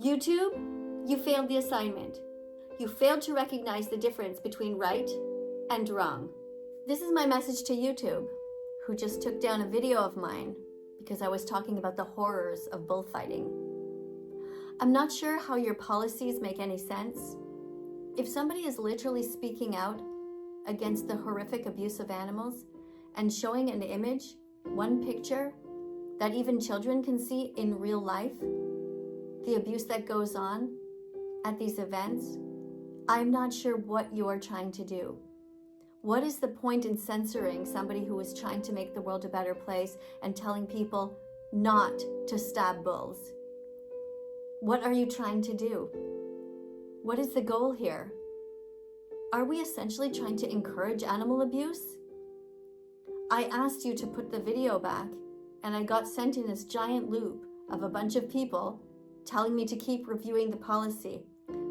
YouTube, you failed the assignment. You failed to recognize the difference between right and wrong. This is my message to YouTube, who just took down a video of mine because I was talking about the horrors of bullfighting. I'm not sure how your policies make any sense. If somebody is literally speaking out against the horrific abuse of animals and showing an image, one picture, that even children can see in real life, the abuse that goes on at these events, I'm not sure what you are trying to do. What is the point in censoring somebody who is trying to make the world a better place and telling people not to stab bulls? What are you trying to do? What is the goal here? Are we essentially trying to encourage animal abuse? I asked you to put the video back, and I got sent in this giant loop of a bunch of people telling me to keep reviewing the policy.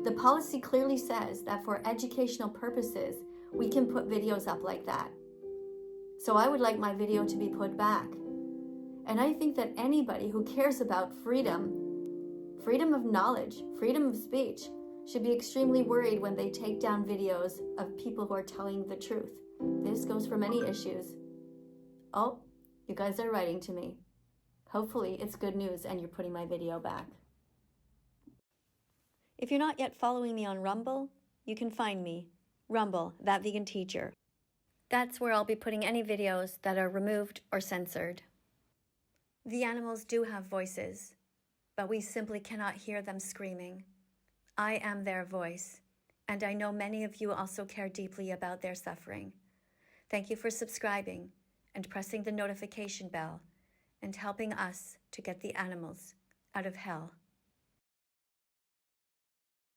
The policy clearly says that for educational purposes, we can put videos up like that. So I would like my video to be put back. And I think that anybody who cares about freedom of knowledge, freedom of speech, should be extremely worried when they take down videos of people who are telling the truth. This goes for many issues. Oh, you guys are writing to me. Hopefully it's good news and you're putting my video back. If you're not yet following me on Rumble, you can find me, Rumble, That Vegan Teacher. That's where I'll be putting any videos that are removed or censored. The animals do have voices, but we simply cannot hear them screaming. I am their voice, and I know many of you also care deeply about their suffering. Thank you for subscribing and pressing the notification bell and helping us to get the animals out of hell.